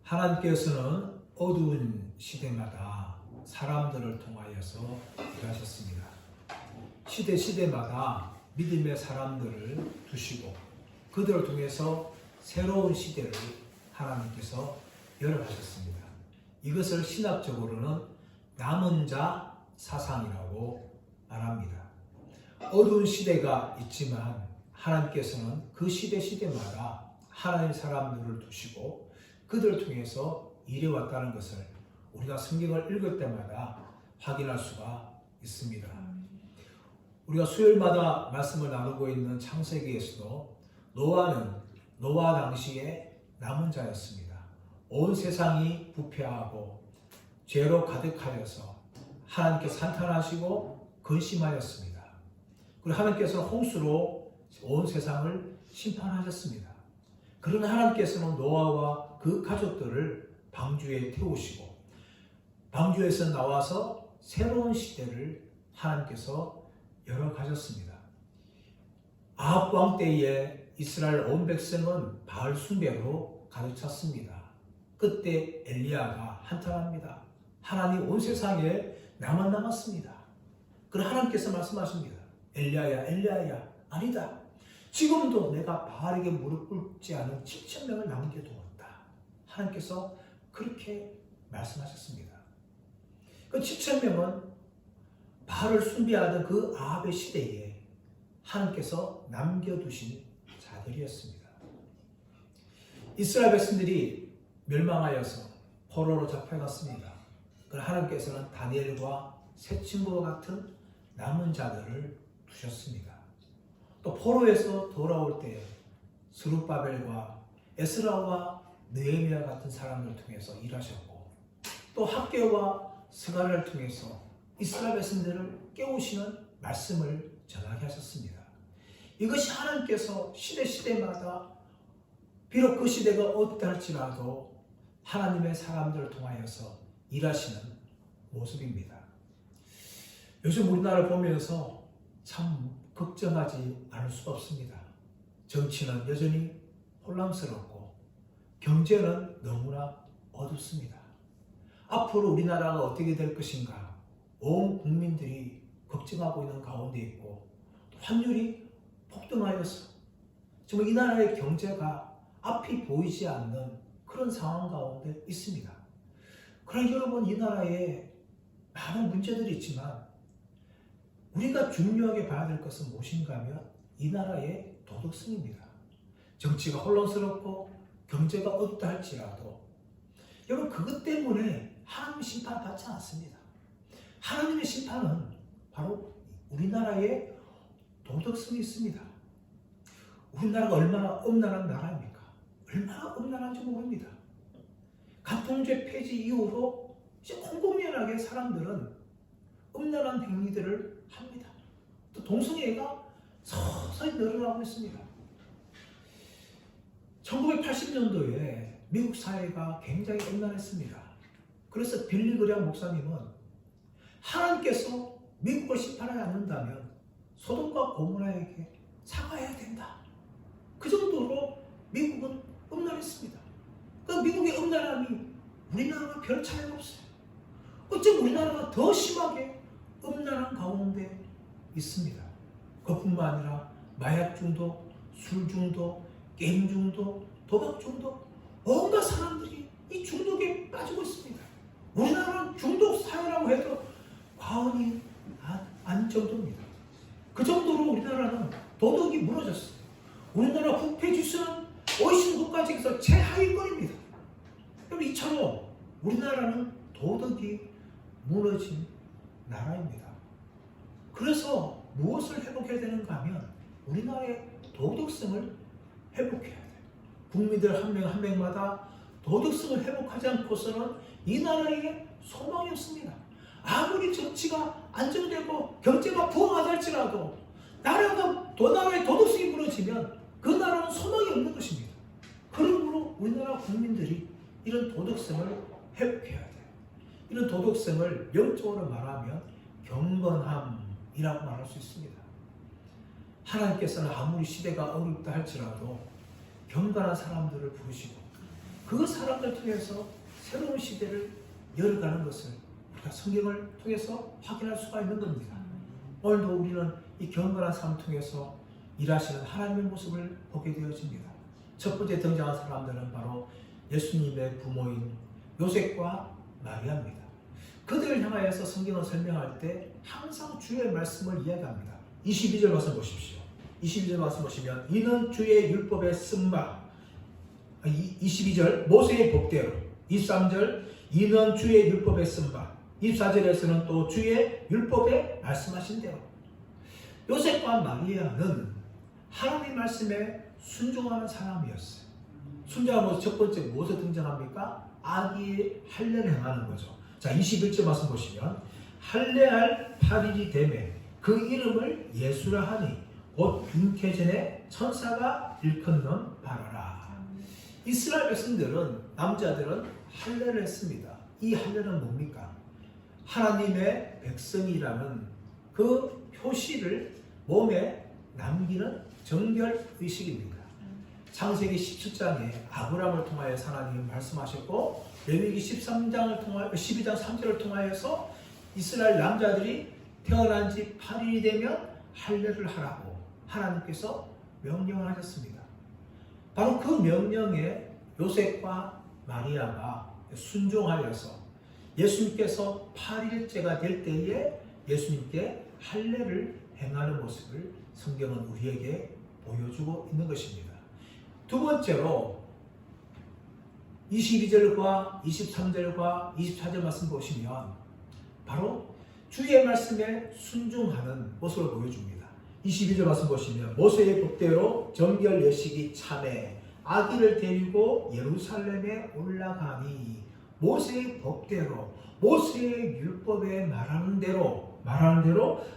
하나님께서는 어두운 시대마다 사람들을 통하여서 일하셨습니다. 시대마다 믿음의 사람들을 두시고 그들을 통해서 새로운 시대를 하나님께서 열어가셨습니다. 이것을 신학적으로는 남은 자 사상이라고 말합니다. 어두운 시대가 있지만 하나님께서는 그 시대마다 하나님의 사람들을 두시고 그들을 통해서 일해왔다는 것을 우리가 성경을 읽을 때마다 확인할 수가 있습니다. 우리가 수요일마다 말씀을 나누고 있는 창세기에서도 노아는 노아 당시에 남은 자였습니다. 온 세상이 부패하고 죄로 가득하여서 하나님께서 한탄하시고 근심하였습니다. 그리고 하나님께서 홍수로 온 세상을 심판하셨습니다. 그러나 하나님께서는 노아와 그 가족들을 방주에 태우시고 방주에서 나와서 새로운 시대를 하나님께서 열어가셨습니다. 아합 왕 때에 이스라엘 온 백성은 바알 숭배로 가득 찼습니다. 그때 엘리야가 한탄합니다. 하나님 온 세상에 나만 남았습니다. 그러나 하나님께서 말씀하십니다. 엘리야야 엘리야야 아니다. 지금도 내가 바알에게 무릎 꿇지 않은 7,000명을 남겨두었다. 하나님께서 그렇게 말씀하셨습니다. 그 7,000명은 바알을 숭배하던 그 아합의 시대에 하나님께서 남겨두신 자들이었습니다. 이스라엘 백성들이 멸망하여서 포로로 잡혀갔습니다. 그러나 하나님께서는 다니엘과 세 친구와 같은 남은 자들을 두셨습니다. 또 포로에서 돌아올 때 스룹바벨과 에스라와 느헤미야 같은 사람을 통해서 일하셨고 또 학개와 스가랴를 통해서 이스라엘 백성들을 깨우시는 말씀을 전하게 하셨습니다. 이것이 하나님께서 시대마다 비록 그 시대가 어떻다 할지라도 하나님의 사람들을 통하여서 일하시는 모습입니다. 요즘 우리나라를 보면서 참 걱정하지 않을 수가 없습니다. 정치는 여전히 혼란스럽고 경제는 너무나 어둡습니다. 앞으로 우리나라가 어떻게 될 것인가 온 국민들이 걱정하고 있는 가운데 있고 환율이 폭등하여서 정말 이 나라의 경제가 앞이 보이지 않는 그런 상황 가운데 있습니다. 그러나 여러분 이 나라에 많은 문제들이 있지만 우리가 중요하게 봐야 될 것은 무엇인가 하면 이 나라의 도덕성입니다. 정치가 혼란스럽고 경제가 어떻다 할지라도 여러분 그것 때문에 하나님의 심판 받지 않습니다. 하나님의 심판은 바로 우리나라의 도덕성이 있습니다. 우리나라가 얼마나 음란한 나라입니까? 얼마나 음란한지 모릅니다. 가통죄 폐지 이후로 이제 공공연하게 사람들은 음란한 행위들을 합니다. 또 동성애가 서서히 늘어나고 있습니다. 1980년도에 미국 사회가 굉장히 음란했습니다. 그래서 빌리 그레엄 목사님은 하나님께서 미국을 심판하지 않는다면 소돔과 고모라에게 사과해야 된다. 그 정도로 미국은 음란했습니다. 그 미국의 음란함이 우리나라와 별 차이가 없어요. 어쩜 우리나라가 더 심하게 음란한 가운데 있습니다. 그뿐만 아니라 마약 중독, 술 중독, 게임 중독, 도박 중독 온갖 사람들이 이 중독에 빠지고 있습니다. 우리나라는 중독 사회라고 해도 과언이 아닌 정도입니다. 그 정도로 우리나라는 도덕이 무너졌어요. 우리나라 부패 지수는 OECD 국가중에서 최하위권입니다. 여러분 이처럼 우리나라는 도덕이 무너진 나라입니다. 그래서 무엇을 회복해야 되는가 하면 우리나라의 도덕성을 회복해야 돼요. 국민들 한 명 한 명마다 도덕성을 회복하지 않고서는 이 나라에 소망이 없습니다. 아무리 정치가 안정되고 경제가 부흥하다 할지라도 나라의 도덕성이 무너지면 그 나라는 소망이 없는 것입니다. 그러므로 우리나라 국민들이 이런 도덕성을 회복해야 돼요. 이런 도덕성을 영적으로 말하면 경건함이라고 말할 수 있습니다. 하나님께서는 아무리 시대가 어렵다 할지라도 경건한 사람들을 부르시고 그 사람들 통해서 새로운 시대를 열어가는 것을 우리가 성경을 통해서 확인할 수가 있는 겁니다. 오늘도 우리는 이 경건한 삶을 통해서 일하시는 하나님의 모습을 보게 되어집니다. 첫 번째 등장한 사람들은 바로 예수님의 부모인 요셉과 마리아입니다. 그들을 향하여서 성경을 설명할 때 항상 주의 말씀을 이야기합니다. 22절 말씀 보십시오. 22절 말씀 보시면 이는 주의 율법에 쓴 바, 22절 모세의 법대로, 23절 이는 주의 율법에 쓴 바, 24절에서는 또 주의 율법에 말씀하신 대로. 요셉과 마리아는 하나님 말씀에 순종하는 사람이었어요. 순종하면서 첫 번째 무엇을 등장합니까? 아기의 할례를 행하는 거죠. 자, 21절 말씀 보시면 할례할 8일이 되매 그 이름을 예수라 하니 곧 잉태 전에 천사가 일컫는 바라라. 이스라엘 백성들은, 남자들은 할례를 했습니다. 이 할례는 뭡니까? 하나님의 백성이라는 그 표시를 몸에 남기는 정결의식입니다. 창세기 17장에 아브라함을 통하여 하나님이 말씀하셨고, 레위기 12장 3절을 통하여서 이스라엘 남자들이 태어난 지 8일이 되면 할례를 하라고 하나님께서 명령을 하셨습니다. 바로 그 명령에 요셉과 마리아가 순종하여서 예수님께서 8일째가 될 때에 예수님께 할례를 행하는 모습을 성경은 우리에게 보여주고 있는 것입니다. 두 번째로 22절과 23절과 24절 말씀 보시면 바로 주의 말씀에 순종하는 모습을 보여줍니다. 22절 말씀 보시면 모세의 법대로 정결 예식이 참에 아기를 데리고 예루살렘에 올라가니, 모세의 법대로, 모세의 율법에 말하는 대로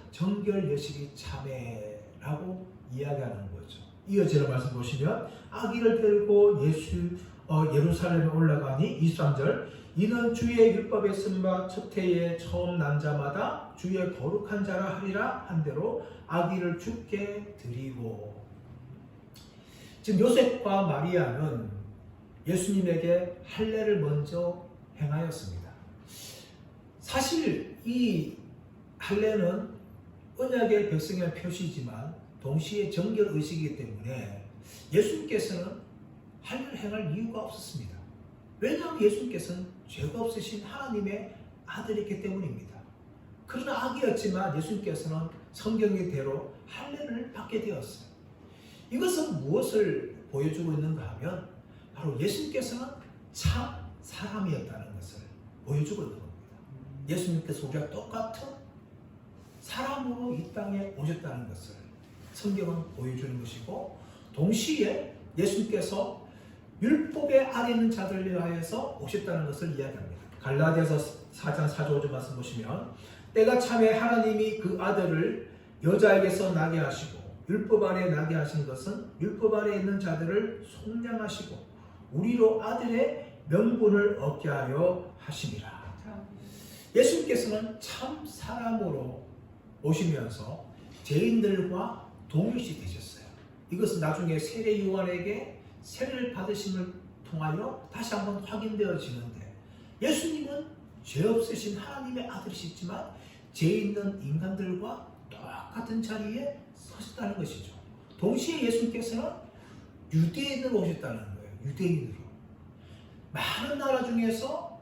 정결 예식이 참에라고 이야기하는 거죠. 이어지는 말씀 보시면 아기를 데리고 예루살렘에 올라가니 23절 이는 주의 율법에 쓴 바 첫 해에 처음 난 자마다 주의 거룩한 자라 하리라 한 대로 아기를 주께 드리고. 지금 요셉과 마리아는 예수님에게 할례를 먼저 행하였습니다. 사실 이 할례는 언약의 백성의 표시지만 동시에 정결의식이기 때문에 예수님께서는 할례를 행할 이유가 없었습니다. 왜냐하면 예수님께서는 죄가 없으신 하나님의 아들이기 때문입니다. 그러나 아기였지만 예수님께서는 성경의대로 할례를 받게 되었어요. 이것은 무엇을 보여주고 있는가 하면 바로 예수님께서는 참 사람이었다는 것을 보여주고 있는 겁니다. 예수님께서 우리와 똑같은 사람으로 이 땅에 오셨다는 것을 성경은 보여주는 것이고, 동시에 예수님께서 율법의 아래 있는 자들을 위하여서 오셨다는 것을 이야기합니다. 갈라디아서 4장 4절 5절 말씀 보시면 때가 참에 하나님이 그 아들을 여자에게서 나게 하시고 율법 아래 나게 하신 것은 율법 아래 있는 자들을 속량하시고 우리로 아들의 명분을 얻게 하려 하심이라. 예수님께서는 참 사람으로 오시면서 죄인들과 동일시 되셨어요. 이것은 나중에 세례 요한에게 세례를 받으심을 통하여 다시 한번 확인되어지는데, 예수님은 죄 없으신 하나님의 아들이시지만 죄 있는 인간들과 똑같은 자리에 서셨다는 것이죠. 동시에 예수님께서는 유대인으로 오셨다는 거예요. 유대인으로. 많은 나라 중에서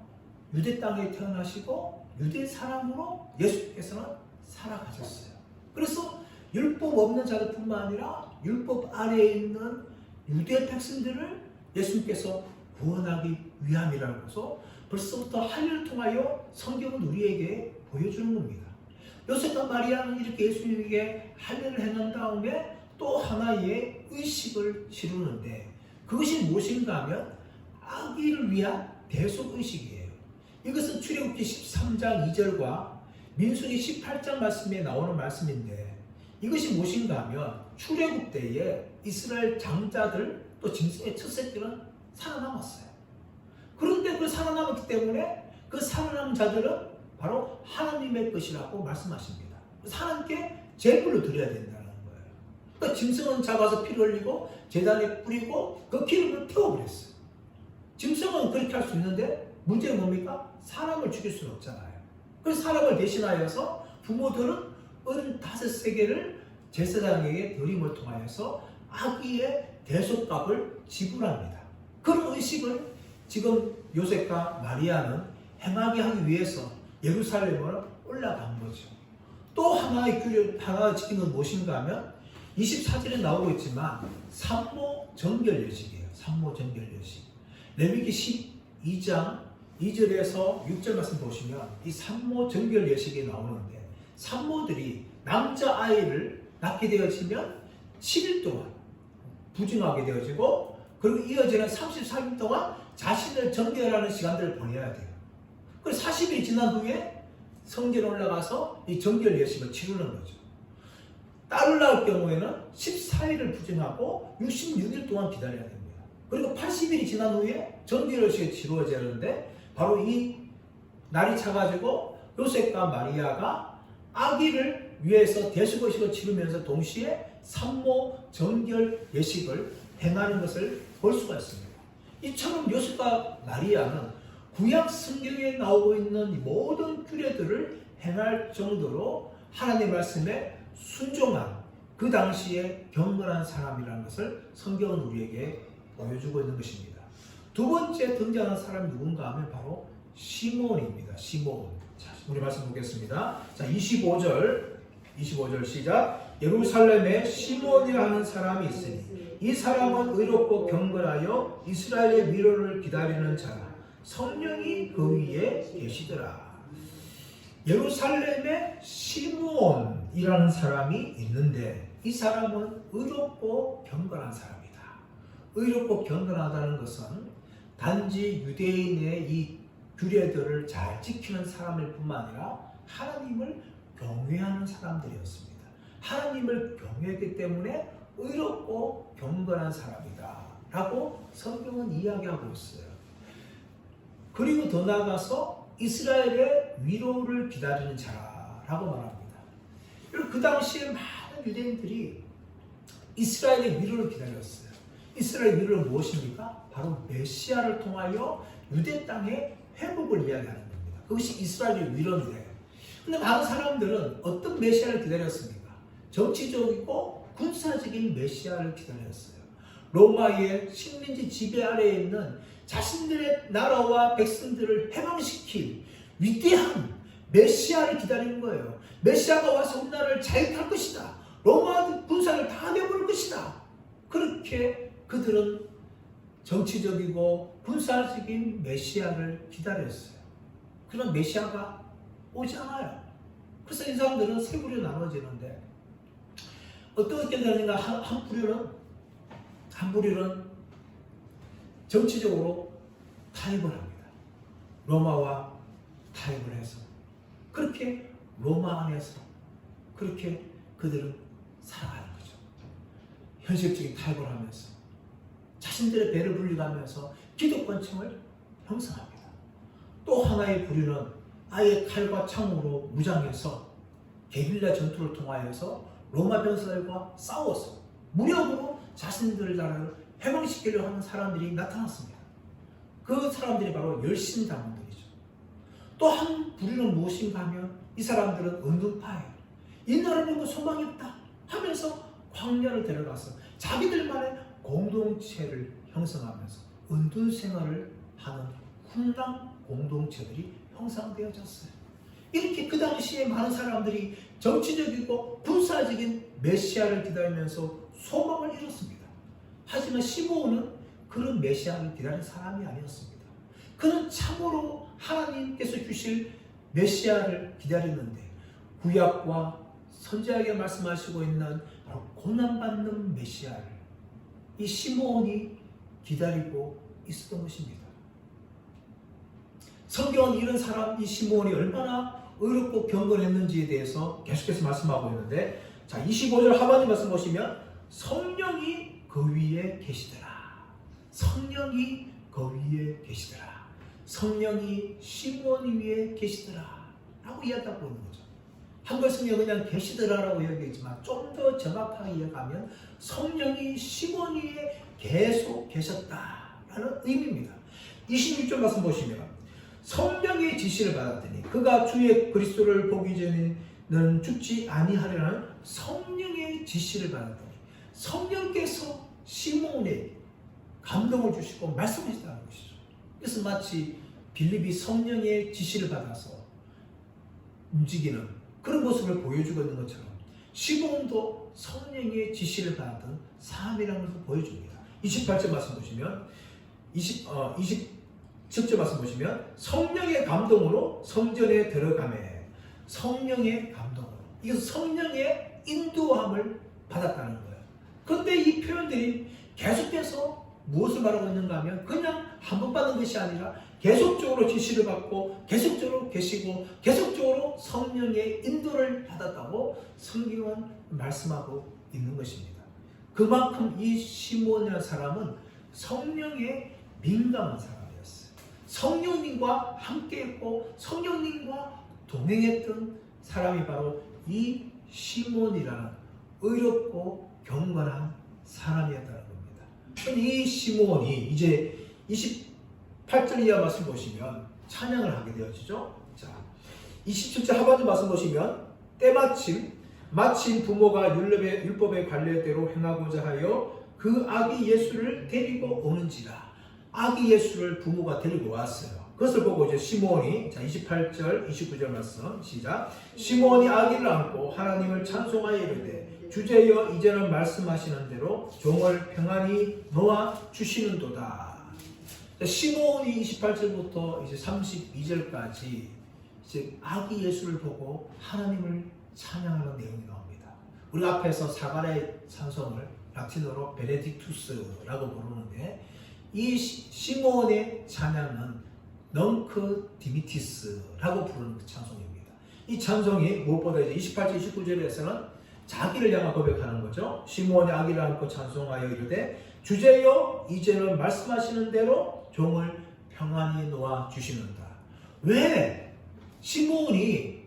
유대 땅에 태어나시고 유대 사람으로 예수님께서는 살아가셨어요. 그래서 율법 없는 자들뿐만 아니라 율법 아래에 있는 유대 백성들을 예수님께서 구원하기 위함이라고 해서 벌써부터 할례를 통하여 성경은 우리에게 보여주는 겁니다. 요셉과 마리아는 이렇게 예수님에게 할례를 행한 다음에 또 하나의 의식을 치르는데, 그것이 무엇인가 하면 아기를 위한 대속의식이에요. 이것은 출애굽기 13장 2절과 민수기 18장 말씀에 나오는 말씀인데, 이것이 무엇인가 하면 출애굽 때에 이스라엘 장자들 또 짐승의 첫새끼는 살아남았어요. 그런데 그 살아남았기 때문에 그 살아남은 자들은 바로 하나님의 것이라고 말씀하십니다. 하나님께 제물로 드려야 된다는 거예요. 그러니까 짐승은 잡아서 피를 흘리고 제단에 뿌리고 그 기름을 태워버렸어요. 짐승은 그렇게 할 수 있는데 문제는 뭡니까? 사람을 죽일 수는 없잖아요. 그래서 사람을 대신하여서 부모들은 85세계를 제사장에게 드림을 통하여서 아기의 대속값을 지불합니다. 그런 의식을 지금 요셉과 마리아는 행하게 하기 위해서 예루살렘으로 올라간 거죠. 또 하나의 규례, 하나 지킨 건 무엇인가 하면 24절에 나오고 있지만 산모 정결 예식이에요. 산모 정결 예식. 레위기 12장 2절에서 6절 말씀 보시면 이 산모 정결 예식이 나오는데 산모들이 남자아이를 낳게 되어지면 7일 동안 부정하게 되어지고 그리고 이어지는 34일 동안 자신을 정결하는 시간들을 보내야 돼요. 그래서 40일이 지난 후에 성전에 올라가서 이 정결 예식을 치르는 거죠. 딸을 낳을 경우에는 14일을 부정하고 66일 동안 기다려야 됩니다. 그리고 80일이 지난 후에 정결 예식이 치루어지는데 바로 이 날이 차가지고 요셉과 마리아가 아기를 위해서 대속의식을 치르면서 동시에 산모 정결 예식을 행하는 것을 볼 수가 있습니다. 이처럼 요셉과 마리아는 구약 성경에 나오고 있는 모든 규례들을 행할 정도로 하나님의 말씀에 순종한 그 당시에 경건한 사람이라는 것을 성경은 우리에게 보여주고 있는 것입니다. 두 번째 등장하는 사람이 누군가 하면 바로 시몬입니다. 시몬. 자, 우리 말씀 보겠습니다. 자, 25절 시작. 예루살렘에 시몬이라 하는 사람이 있으니 이 사람은 의롭고 경건하여 이스라엘의 위로를 기다리는 자라. 성령이 그 위에 계시더라. 예루살렘에 시몬이라는 사람이 있는데 이 사람은 의롭고 경건한 사람이다. 의롭고 경건하다는 것은 단지 유대인의 이 규례들을 잘 지키는 사람일 뿐만 아니라 하나님을 경외하는 사람들이었습니다. 하나님을 경외했기 때문에 의롭고 경건한 사람이다 라고 성경은 이야기하고 있어요. 그리고 더 나아가서 이스라엘의 위로를 기다리는 자라고 말합니다. 그리고 그 당시에 많은 유대인들이 이스라엘의 위로를 기다렸어요. 이스라엘의 위로는 무엇입니까? 바로 메시아를 통하여 유대 땅의 회복을 이야기하는 겁니다. 그것이 이스라엘의 위로인데, 근데 많은 사람들은 어떤 메시아를 기다렸습니까? 정치적이고 군사적인 메시아를 기다렸어요. 로마의 식민지 지배 아래에 있는 자신들의 나라와 백성들을 해방시킬 위대한 메시아를 기다리는 거예요. 메시아가 와서 우리나라를 자유할 것이다. 로마 군사를 다 내버릴 것이다. 그렇게 그들은 정치적이고 군사적인 메시아를 기다렸어요. 그런 메시아가 오지 않아요. 그래서 이 사람들은 세 부류로 나눠지는데 어떻게 되는가? 한 부류는 정치적으로 타협을 합니다. 로마와 타협을 해서 그렇게 로마 안에서 그렇게 그들은 살아가는 거죠. 현실적인 타협을 하면서 자신들의 배를 불리가면서 기득권층을 형성합니다. 또 하나의 부류는 아예 칼과 창으로 무장해서 게릴라 전투를 통하여서 로마 병사들과 싸워서 무력으로 자신들 나라를 해방시키려 하는 사람들이 나타났습니다. 그 사람들이 바로 열심당원들이죠. 또 한 부류는 무엇인가 하면 이 사람들은 은둔파예요. 이 나라는 뭐 소망이 없다 하면서 광야를 데려가서 자기들만의 공동체를 형성하면서 은둔 생활을 하는 hun남 공동체들이 형성되어졌어요. 이렇게 그 당시에 많은 사람들이 정치적이고 군사적인 메시아를 기다리면서 소망을 이뤘습니다. 하지만 시므온은 그런 메시아를 기다린 사람이 아니었습니다. 그는 참으로 하나님께서 주실 메시아를 기다리는데 구약과 선지자에게 말씀하시고 있는 바로 고난받는 메시아를 이 시므온이 기다리고 있었던 것입니다. 성경은 이런 사람 이 시므온이 얼마나 의롭고 경건했는지에 대해서 계속해서 말씀하고 있는데, 자 25절 하반기 말씀 보시면 성령이 그 위에 계시더라. 성령이 그 위에 계시더라. 성령이 시므온 위에 계시더라 라고 이야기하고 있는 거죠. 한글 성경은 그냥 계시더라라고 이야기했지만 좀 더 정확하게 이야기하면 성령이 시므온 위에 계속 계셨다라는 의미입니다. 26절 말씀 보시면 성령의 지시를 받았더니 그가 주의 그리스도를 보기 전에는 죽지 아니하려는 성령의 지시를 받았더니 성령께서 시몬에게 감동을 주시고 말씀하시다는 것이죠. 그래서 마치 빌립이 성령의 지시를 받아서 움직이는 그런 모습을 보여주고 있는 것처럼 시몬도 성령의 지시를 받은 사람이라는 것을 보여줍니다. 28절 말씀 보시면 27절 말씀 보시면 성령의 감동으로 성전에 들어가매 성령의 감동으로 이것은 성령의 인도함을 받았다는 거예요. 그런데 이 표현들이 계속해서 무엇을 말하고 있는가 하면 그냥 한 번 받은 것이 아니라 계속적으로 지시를 받고 계속적으로 계시고 계속적으로 성령의 인도를 받았다고 성경은 말씀하고 있는 것입니다. 그만큼 이 시몬이라는 사람은 성령에 민감한 사람이었어요. 성령님과 함께했고 성령님과 동행했던 사람이 바로 이 시몬이라는 의롭고 경건한 사람이었다는 겁니다. 이 시몬이 이제 28절 이하 말씀 보시면 찬양을 하게 되어지죠. 자, 27절 하반절 말씀 보시면 마침 부모가 율법의 관례대로 행하고자 하여 그 아기 예수를 데리고 오는지라. 아기 예수를 부모가 데리고 왔어요. 그것을 보고 이제 시몬이, 자 28절 29절 말씀 시작. 시몬이 아기를 안고 하나님을 찬송하여 이르되 주제여 이제는 말씀하시는 대로 종을 평안히 놓아 주시는도다. 시몬이 28절부터 이제 32절까지 이제 아기 예수를 보고 하나님을 찬양하는 내용이 나옵니다. 우리 앞에서 사가랴의 찬송을 라틴어로 베네딕투스라고 부르는데 이 시몬의 찬양은 넌크 디미티스라고 부르는 그 찬송입니다. 이 찬송이 무엇보다 이제 28절 29절에서는 자기를 향한 고백하는 거죠. 시몬이 아기를 안고 찬송하여 이르되 주제여 이제는 말씀하시는 대로 종을 평안히 놓아 주시는다. 왜 시몬이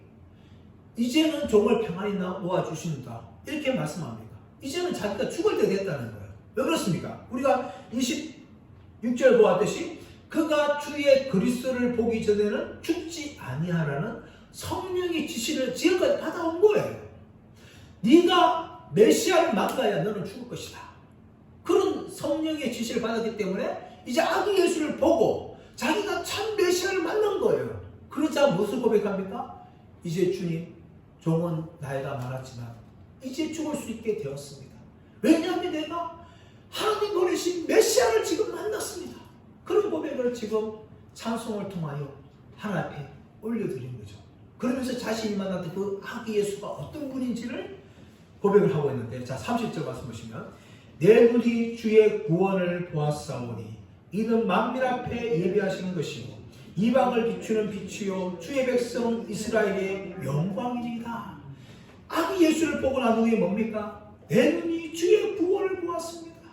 이제는 종을 평안히 놓아 주신다 이렇게 말씀합니다. 이제는 자기가 죽을 때 됐다는 거예요. 왜 그렇습니까? 우리가 26절 보았듯이 그가 주의 그리스도를 보기 전에는 죽지 아니하라는 성령의 지시를 지금까지 받아온 거예요. 네가 메시아를 만나야 너는 죽을 것이다. 그런 성령의 지시를 받았기 때문에 이제 아기 예수를 보고 자기가 참 메시아를 만난 거예요. 그러자 무엇을 고백합니까? 이제 주님, 종은 나이가 많았지만 이제 죽을 수 있게 되었습니다. 왜냐하면 내가 하나님 보내신 메시아를 지금 만났습니다. 그런 고백을 지금 찬송을 통하여 하나님 앞에 올려드린 거죠. 그러면서 자신이 만났던 그 아기 예수가 어떤 분인지를 고백을 하고 있는데, 자 30절 말씀 보시면 내 눈이 주의 구원을 보았사오니 이는 만민 앞에 예비하시는 것이요 이방을 비추는 빛이요 주의 백성 이스라엘의 영광이니이다. 아기 예수를 보고 난 후에 뭡니까? 내 눈이 주의 구원을 보았습니다.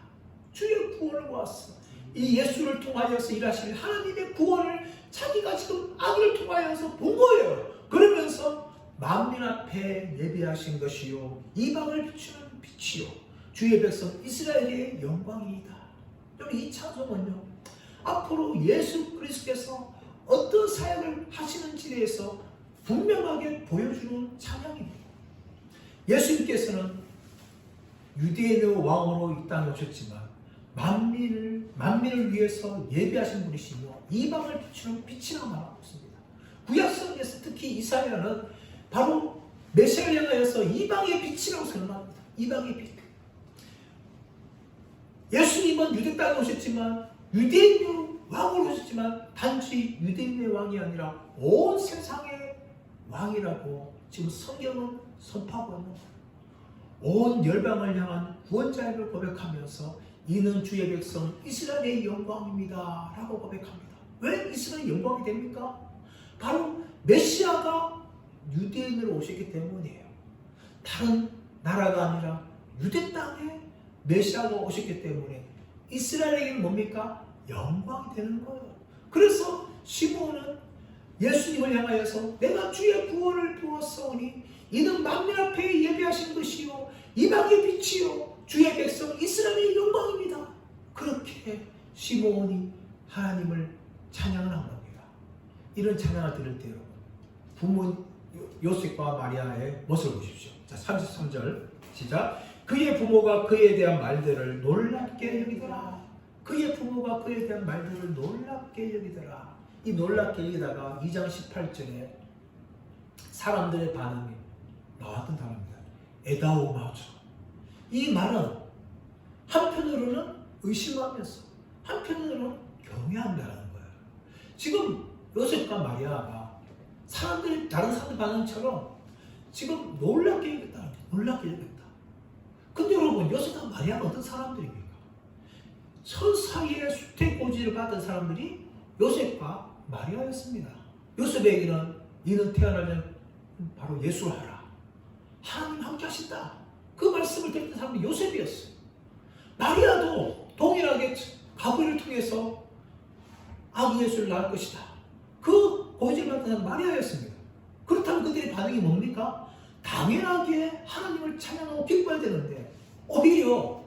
주의 구원을 보았어. 이 예수를 통하여서 일하시는 하나님의 구원을 자기가 지금 아기를 통하여서 본 거예요. 그러면서 만민 앞에 예비하신 것이요 이방을 비추는 빛이요 주의 백성 이스라엘의 영광이다. 여러분 이 찬송은요 앞으로 예수 그리스도께서 어떤 사역을 하시는지에 대해서 분명하게 보여주는 찬양입니다. 예수님께서는 유대인의 왕으로 이 땅에 오셨지만 만민을 위해서 예비하신 분이시며 이방을 비추는 빛이라고 말하고 있습니다. 구약성경에서 특히 이사야는 바로 메시아를 향하여서 이방의 빛이라고 설명합니다. 이방의 빛. 예수님은 유대 땅에 오셨지만 유대인의 왕으로 오셨지만 단지 유대인의 왕이 아니라 온 세상의 왕이라고 지금 성경은 선포하고 있는 거예요. 온 열방을 향한 구원자임을 고백하면서 이는 주의 백성 이스라엘의 영광입니다 라고 고백합니다. 왜 이스라엘의 영광이 됩니까? 바로 메시아가 유대인으로 오셨기 때문이에요. 다른 나라가 아니라 유대 땅에 메시아가 오셨기 때문에 이스라엘에게는 뭡니까? 영광이 되는 거예요. 그래서 시몬은 예수님을 향하여서 내가 주의 구원을 보았사오니 이는 만민 앞에 예비하신 것이요 이방의 빛이요 주의 백성 이스라엘의 영광입니다. 그렇게 시몬이 하나님을 찬양을 한 겁니다. 이런 찬양을 들을 때 여러분, 부모 요셉과 마리아의 모습을 보십시오. 자, 33절 시작. 그의 부모가 그에 대한 말들을 놀랍게 여기더라. 그의 부모가 그에 대한 말들을 놀랍게 여기더라. 이 놀랍게 여기다가 2장 18절에 사람들의 반응이 나왔던 단어입니다. 에다오마우처. 이 말은 한편으로는 의심하면서 한편으로는 경외한다는 거예요. 지금 요셉과 마리아가 다른 사람들 반응처럼 지금 놀랍게 여겼다. 놀랍게 여겼다. 근데 여러분, 요셉과 마리아가 어떤 사람들입니까? 천사의 수태고지를 받은 사람들이 요셉과 마리아였습니다. 요셉에게는 이는 태어나면 바로 예수하라. 하나님 함께 하신다. 그 말씀을 듣는 사람이 요셉이었어요. 마리아도 동일하게 가브리엘을 통해서 아기 예수를 낳을 것이다. 그 고지를 받은 사람은 마리아였습니다. 그렇다면 그들의 반응이 뭡니까? 당연하게 하나님을 찬양하고 기뻐해야 되는데 오히려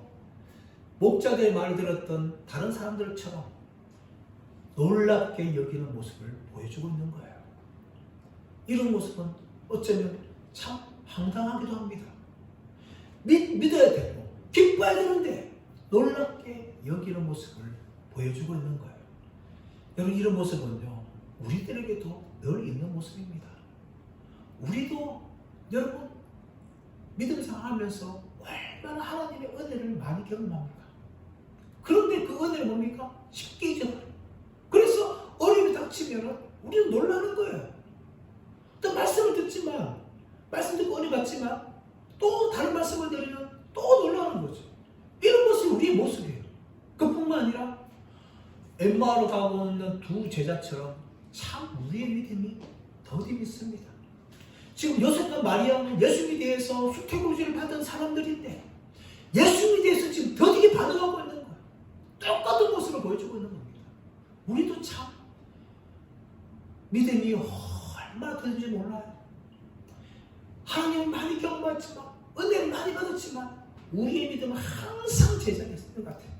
목자들의 말을 들었던 다른 사람들처럼 놀랍게 여기는 모습을 보여주고 있는 거예요. 이런 모습은 어쩌면 참 황당하기도 합니다. 믿어야 되고 기뻐해야 되는데 놀랍게 여기는 모습을 보여주고 있는 거예요. 여러분, 이런 모습은요, 우리들에게도 늘 있는 모습입니다. 우리도 여러분 믿음 생활하면서 얼마나 하나님의 은혜를 많이 경험합니까? 그런데 그 은혜는 뭡니까? 쉽게 잊어버려요. 그래서 어려움이 닥치면 우리는 놀라는 거예요. 또 말씀을 듣지만, 말씀 듣고 은혜 받지만 또 다른 말씀을 들으면 또 놀라는 거죠. 이런 모습이 우리의 모습이에요. 그뿐만 아니라 엠마오로 가고 있는 두 제자처럼 참 우리의 믿음이 더디 믿습니다. 지금 요셉과 마리아는 예수님에 대해서 수태고지를 받은 사람들인데 예수님에 대해서 지금 더디게 반응하고 있는 거예요. 똑같은 모습을 보여주고 있는 겁니다. 우리도 참 믿음이 얼마나 큰지 몰라요. 하나님을 많이 경험했지만, 은혜를 많이 받았지만 우리의 믿음은 항상 제자리에 있는 것 같아요.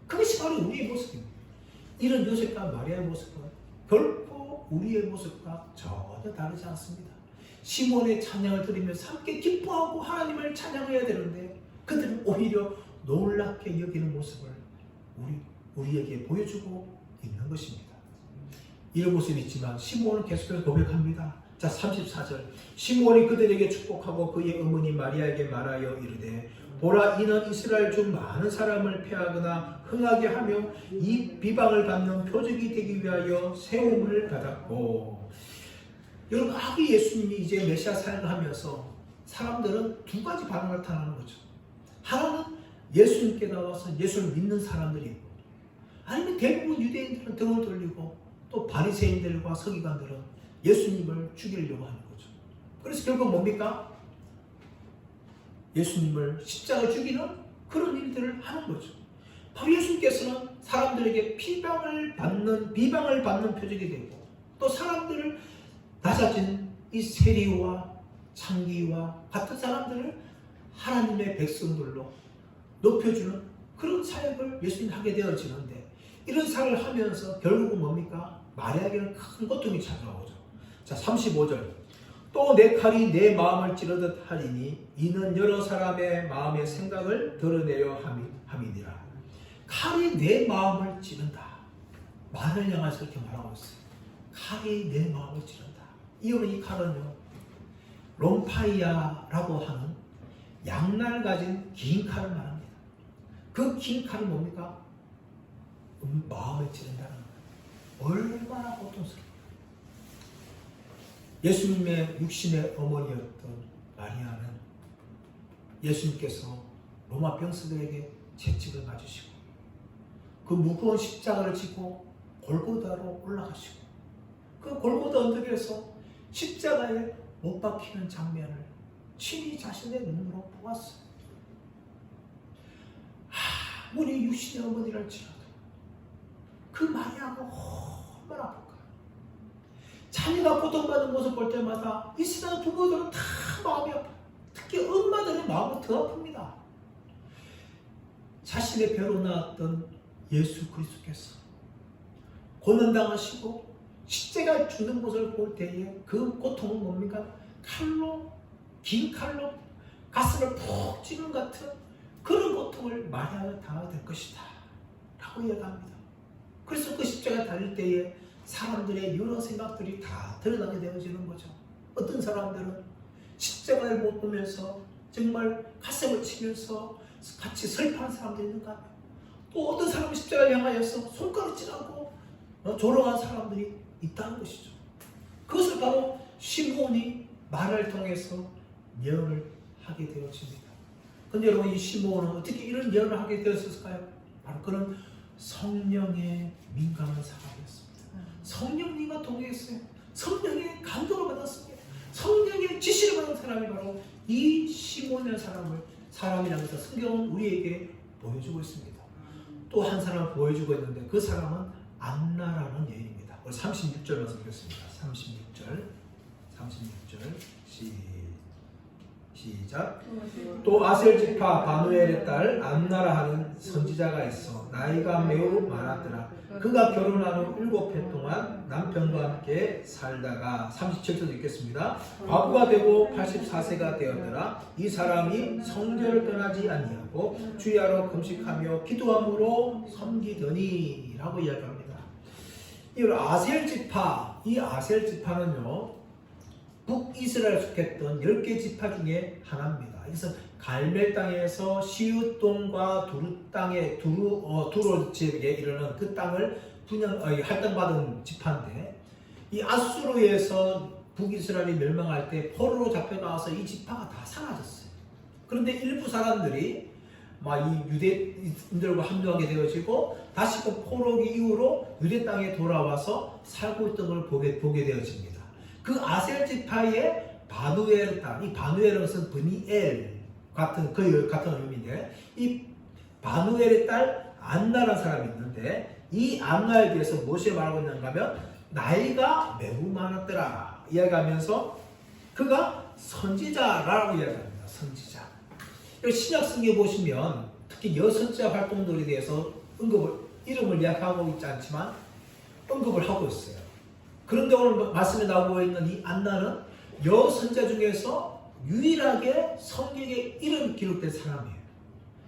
그것이 바로 우리의 모습입니다. 이런 요셉과 마리아의 모습은 결코 우리의 모습과 전혀 다르지 않습니다. 시몬의 찬양을 들으면서 함께 기뻐하고 하나님을 찬양해야 되는데 그들은 오히려 놀랍게 여기는 모습을 우리에게 보여주고 있는 것입니다. 이런 모습이 있지만 시몬은 계속해서 고백합니다. 자, 34절. 시몬이 그들에게 축복하고 그의 어머니 마리아에게 말하여 이르되 보라, 이는 이스라엘 중 많은 사람을 패하거나 흥하게 하며 이 비방을 받는 표적이 되기 위하여 세움을 받았고. 여러분, 아기 예수님이 이제 메시아 사역을 하면서 사람들은 두 가지 반응을 나타나는 거죠. 하나는 예수님께 나와서 예수를 믿는 사람들이 있고, 아니면 대부분 유대인들은 등을 돌리고 또 바리새인들과 서기관들은 예수님을 죽이려고 하는 거죠. 그래서 결국 뭡니까? 예수님을 십자가에 죽이는 그런 일들을 하는 거죠. 바로 예수님께서는 사람들에게 비방을 받는 표적이 되고, 또 사람들을 낮아진 이 세리와 창기와 같은 사람들을 하나님의 백성들로 높여주는 그런 사역을 예수님이 하게 되어지는데, 이런 사역을 하면서 결국은 뭡니까? 마리아에게는 큰 고통이 찾아오죠. 자, 35절. 또 내 칼이 내 마음을 찌르듯 하리니 이는 여러 사람의 마음의 생각을 드러내려 함이니라. 칼이 내 마음을 찌른다. 말을 향해서 이렇게 말하고 있어요. 칼이 내 마음을 찌른다. 이 칼은요, 롬파이아라고 하는 양날 가진 긴 칼을 말합니다. 그 긴 칼이 뭡니까? 마음을 찌른다는 거예요. 얼마나 고통스러워요. 예수님의 육신의 어머니였던 마리아는 예수님께서 로마 병사들에게 채찍을 맞으시고 그 무거운 십자가를 지고 골고다로 올라가시고 그 골고다 언덕에서 십자가에 못 박히는 장면을 친히 자신의 눈으로 보았어요. 아무리 육신의 어머니랄지라도 그 마리아가 얼마나 아플까요? 자녀가 고통받는 모습 볼 때마다 이 세상 부모들은 다 마음이 아파요. 특히 엄마들의 마음은 더 아픕니다. 자신의 배로 나왔던 예수 그리스도께서 고난당하시고 십자가에 죽는 모습을 볼 때에 그 고통은 뭡니까? 긴 칼로 가슴을 푹 찌는 같은 그런 고통을 마리아가 당하게 될 것이다 라고 이야기합니다. 그래서 그 십자가 달릴 때에 사람들의 여러 생각들이 다 드러나게 되어지는 거죠. 어떤 사람들은 십자가를 못 보면서 정말 가슴을 치면서 같이 슬퍼하는 사람들이 있는가 하면, 또 어떤 사람은 십자가를 향하여서 손가락질하고 조롱한 사람들이 있다는 것이죠. 그것을 바로 시므온이 말을 통해서 예언을 하게 되어집니다. 근데 여러분, 이 시므온은 어떻게 이런 예언을 하게 되었을까요? 바로 그런 성령에 민감한 사람이었습니다. 성령님과 동행했어요. 성령의 감동을 받았습니다. 성령의 지시를 받은 사람이 바로 이 시므온이라는 사람이라는 것을 성경은 우리에게 보여주고 있습니다. 또 한 사람을 보여주고 있는데 그 사람은 안나라는 여인입니다. 우리 36절 말씀 읽겠습니다. 36절 시작. 또 아셀 지파 바누엘의 딸 안나라 하는 선지자가 있어 나이가 매우 많았더라. 그가 결혼한 후 7해 동안 남편과 함께 살다가 37절 읽겠습니다. 과부가 되고 84세가 되었더라. 이 사람이 성결을 떠나지 아니하고 주야로 금식하며 기도함으로 섬기더니 라고 이야기합니다. 이 아셀 지파, 이 아셀 지파는요 북이스라엘 속했던 10개 지파 중에 하나입니다. 그래서 갈멜 땅에서 시읒 동과 두루 땅에 두로 지역에 이르는 그 땅을 할당받은 지파인데, 이 아수르에서 북이스라엘이 멸망할 때 포로로 잡혀나와서 이 지파가 다 사라졌어요. 그런데 일부 사람들이 이 유대인들과 합류하게 되어지고 다시 그 포로기 이후로 유대 땅에 돌아와서 살고 있던 걸 보게 되어집니다. 그 아셀 지파의 바누엘 땅, 이 바누엘은 것은 브니엘 같은 의미인데, 이 바누엘의 딸 안나라는 사람이 있는데, 이 안나에 대해서 무엇을 말하고 있는가 하면 나이가 매우 많았더라 이야기하면서 그가 선지자라고 이야기합니다. 선지자. 신약 성경에 보시면 특히 여선지자 활동들에 대해서 이름을 이야기하고 있지 않지만 언급을 하고 있어요. 그런데 오늘 말씀에 나오고 있는 이 안나는 여선자 중에서 유일하게 성경에 이름 기록된 사람이에요.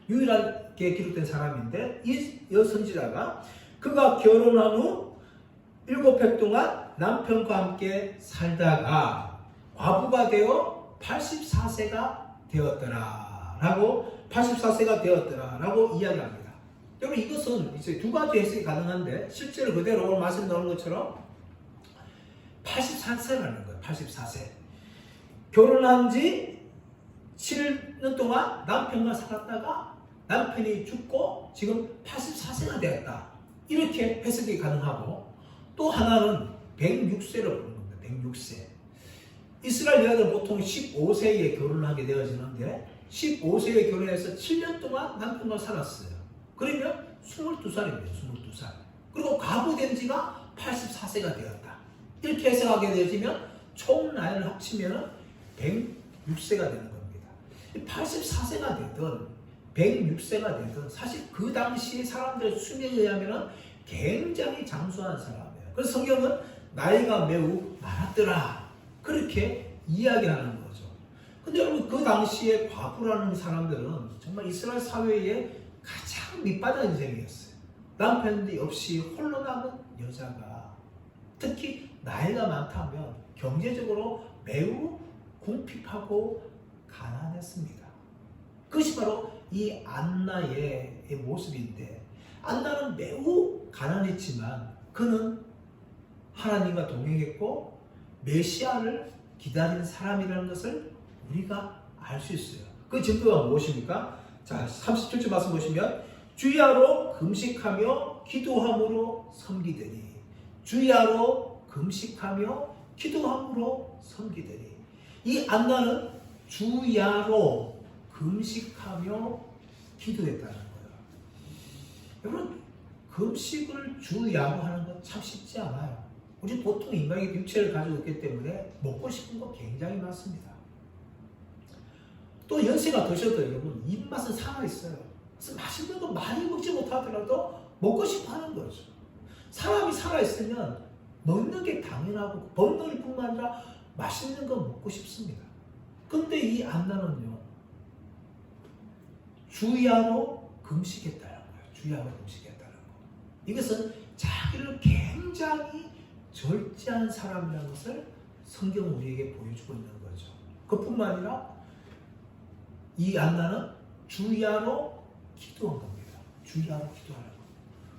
유일하게 기록된 사람인데, 이 여선지자가 그가 결혼한 후 7해 동안 남편과 함께 살다가 과부가 되어 84세가 되었더라라고 이야기합니다. 여러분, 이것은 이제 두 가지 해석이 가능한데 실제로 그대로 오늘 말씀 나오는 것처럼 84세라는 거예요. 84세. 결혼한 지 7년 동안 남편과 살았다가 남편이 죽고 지금 84세가 되었다. 이렇게 해석이 가능하고, 또 하나는 106세를 부르는 겁니다. 106세. 이스라엘 여자들은 보통 15세에 결혼을 하게 되어지는데 15세에 결혼해서 7년 동안 남편과 살았어요. 그러면 22살입니다. 22살. 그리고 과부된 지가 84세가 되었다. 이렇게 해석하게 되어지면 총 나이를 합치면 106세가 되는 겁니다. 84세가 되든 106세가 되든 사실 그 당시 사람들의 수명에 의하면 굉장히 장수한 사람이에요. 그래서 성경은 나이가 매우 많았더라 그렇게 이야기하는 거죠. 근데 여러분, 그 당시에 과부라는 사람들은 정말 이스라엘 사회의 가장 밑바닥 인생이었어요. 남편이 없이 홀로 남은 여자가, 특히 나이가 많다면 경제적으로 매우 궁핍하고 가난했습니다. 그것이 바로 이 안나의 모습인데, 안나는 매우 가난했지만 그는 하나님과 동행했고 메시아를 기다리는 사람이라는 것을 우리가 알 수 있어요. 그 증거가 무엇입니까? 자, 37절 말씀 보시면 주야로 금식하며 기도함으로 섬기더니, 주야로 금식하며 기도함으로 섬기더니, 이 안나는 주야로 금식하며 기도했다는 거예요. 여러분, 금식을 주야로 하는 건 참 쉽지 않아요. 우리 보통 인간의 육체를 가지고 있기 때문에 먹고 싶은 거 굉장히 많습니다. 또 연세가 드셔도 여러분 입맛은 살아있어요. 그래서 맛있는 거 많이 먹지 못하더라도 먹고 싶어 하는 거죠. 사람이 살아있으면 먹는 게 당연하고 먹는 뿐만 아니라 맛있는 거 먹고 싶습니다. 근데 이 안나는요, 주야로 금식했다는 거예요. 주야로 금식했다는 거. 이것은 자기를 굉장히 절제한 사람이라는 것을 성경은 우리에게 보여주고 있는 거죠. 그뿐만 아니라 이 안나는 주야로 기도한 겁니다. 주야로 기도하는 거.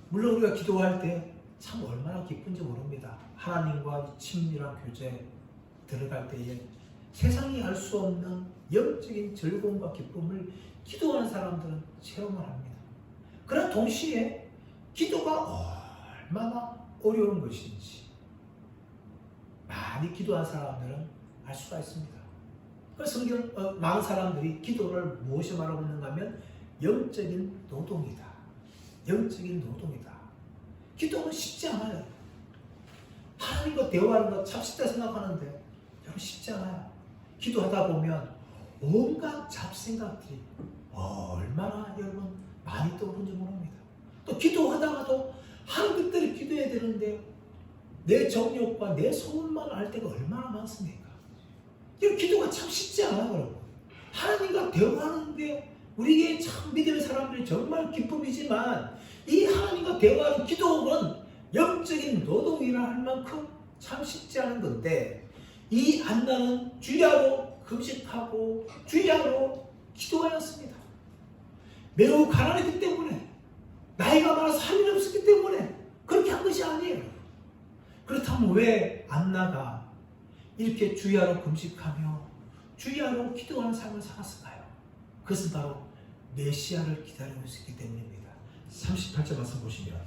물론 우리가 기도할 때 참 얼마나 기쁜지 모릅니다. 하나님과 친밀한 교제에 들어갈 때에 세상이 알 수 없는 영적인 즐거움과 기쁨을 기도하는 사람들은 체험을 합니다. 그러나 동시에 기도가 얼마나 어려운 것인지 많이 기도한 사람들은 알 수가 있습니다. 그래서 성경 많은 사람들이 기도를 무엇이 말하고 있는가 하면 영적인 노동이다. 영적인 노동이다. 기도는 쉽지 않아요. 하나님과 대화하는 거 참 쉽다 생각하는데 여러분 쉽지 않아요. 기도하다 보면 온갖 잡생각들이 얼마나 여러분 많이 떠오르는지 모릅니다. 또 기도하다가도 하나님 뜻대로 기도해야 되는데 내 정욕과 내 소원만 알 때가 얼마나 많습니까? 이 기도가 참 쉽지 않아요, 여러분. 하나님과 대화하는데 우리에게 참 믿음의 사람들이 정말 기쁨이지만 이 하나님과 대화하는 기도는 영적인 노동이라 할 만큼 참 쉽지 않은 건데 이 안나는 주야로 금식하고 주야로 기도하였습니다. 매우 가난했기 때문에 나이가 많아서 할 일이 없었기 때문에 그렇게 한 것이 아니에요. 그렇다면 왜 안나가 이렇게 주야로 금식하며 주야로 기도하는 삶을 살았을까요? 그것은 바로 메시아를 기다리고 있었기 때문입니다. 38절 말씀 보시면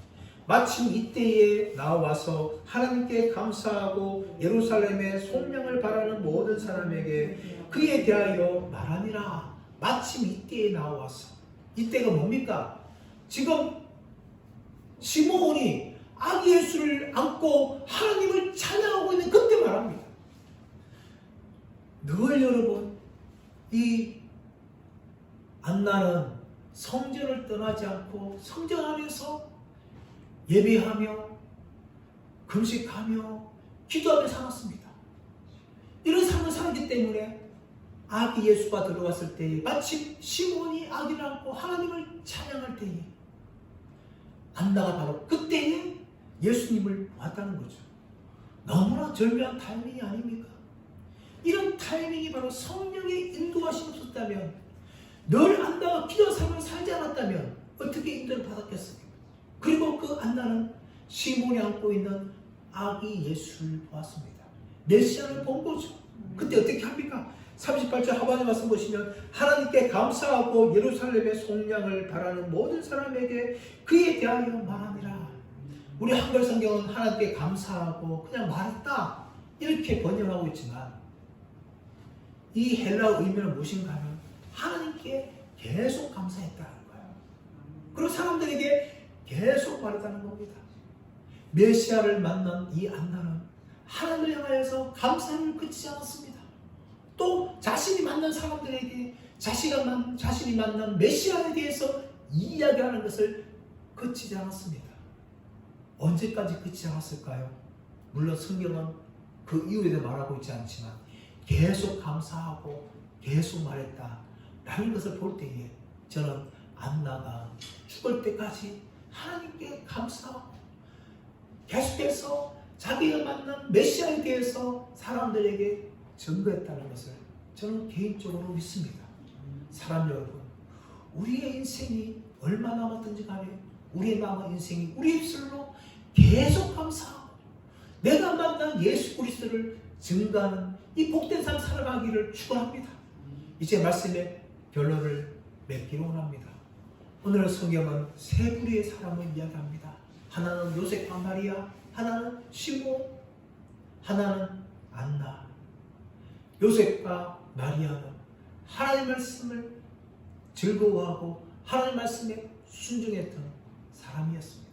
마침 이때에 나와서 하나님께 감사하고 예루살렘의 속량을 바라는 모든 사람에게 그에 대하여 말하니라. 마침 이때에 나와서, 이때가 뭡니까? 지금 시므온이 아기 예수를 안고 하나님을 찬양하고 있는 그때 말합니다. 늘 여러분 이 안나는 성전을 떠나지 않고 성전 안에서 예배하며 금식하며 기도하며 살았습니다. 이런 삶을 살았기 때문에 아기 예수가 들어왔을 때에 마침 시몬이 아기를 안고 하나님을 찬양할 때에 안나가 바로 그때에 예수님을 봤다는 거죠. 너무나 절묘한 타이밍이 아닙니까? 이런 타이밍이 바로 성령의 인도하심이 없었다면, 늘 안나가 기도 삶을 살지 않았다면 어떻게 인도를 받았겠습니까? 그리고 그 안나는 시몬이 안고 있는 아기 예수를 보았습니다. 메시아를 본 거죠. 그때 어떻게 합니까? 38절 하반절 말씀 보시면 하나님께 감사하고 예루살렘의 속량을 바라는 모든 사람에게 그에 대하여 말하니라. 우리 한글 성경은 하나님께 감사하고 그냥 말했다 이렇게 번역하고 있지만 이 헬라어 의미는 무엇인가 하면 하나님께 계속 감사했다는 거예요. 그리고 사람들에게 계속 말했다는 겁니다. 메시아를 만난 이 안나는 하나님을 향하여서 감사를 그치지 않았습니다. 또 자신이 만난 사람들에게 자신이 만난 메시아에 대해서 이야기하는 것을 그치지 않았습니다. 언제까지 그치지 않았을까요? 물론 성경은 그 이후에도 말하고 있지 않지만 계속 감사하고 계속 말했다 라는 것을 볼 때에 저는 안나가 죽을 때까지 하나님께 감사하고 계속해서 자기가 만난 메시아에 대해서 사람들에게 증거했다는 것을 저는 개인적으로 믿습니다. 사람 여러분, 우리의 인생이 얼마 남았든지 간에 우리의 남은 인생이 우리 입술로 계속 감사하고 내가 만난 예수 그리스도를 증거하는 이 복된 삶 살아가기를 축원합니다. 이제 말씀의 결론을 맺기로 원합니다. 오늘 성경은 세 부류의 사람을 이야기합니다. 하나는 요셉과 마리아, 하나는 시몬, 하나는 안나. 요셉과 마리아는 하나님 말씀을 즐거워하고 하나님 말씀에 순종했던 사람이었습니다.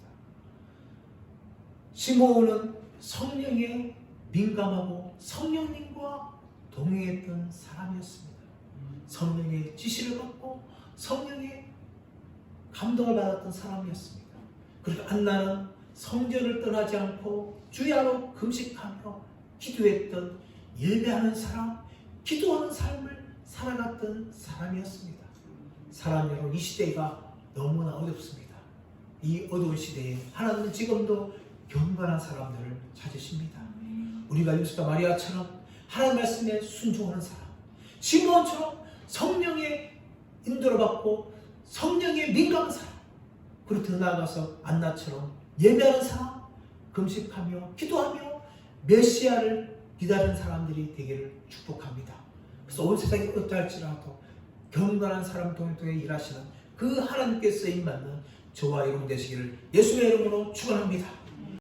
시몬은 성령에 민감하고 성령님과 동행했던 사람이었습니다. 성령의 지시를 받고 성령의 감동을 받았던 사람이었습니다. 그리고 안나는 성전을 떠나지 않고 주야로 금식하며 기도했던 예배하는 사람, 기도하는 삶을 살아갔던 사람이었습니다. 사랑 여러분, 이 시대가 너무나 어렵습니다. 이 어두운 시대에 하나님은 지금도 경건한 사람들을 찾으십니다. 우리가 유스다 마리아처럼 하나님 말씀에 순종하는 사람, 시므온처럼 성령의 인도를 받고 성령의 민감한 사람, 그리고 더 나아가서 안나처럼 예배하는 사람, 금식하며 기도하며 메시아를 기다리는 사람들이 되기를 축복합니다. 그래서 온 세상이 어떠할지라도 경건한 사람 통해 일하시는 그 하나님께 쓰임받는 저와 여러분 되시기를 예수의 이름으로 축원합니다.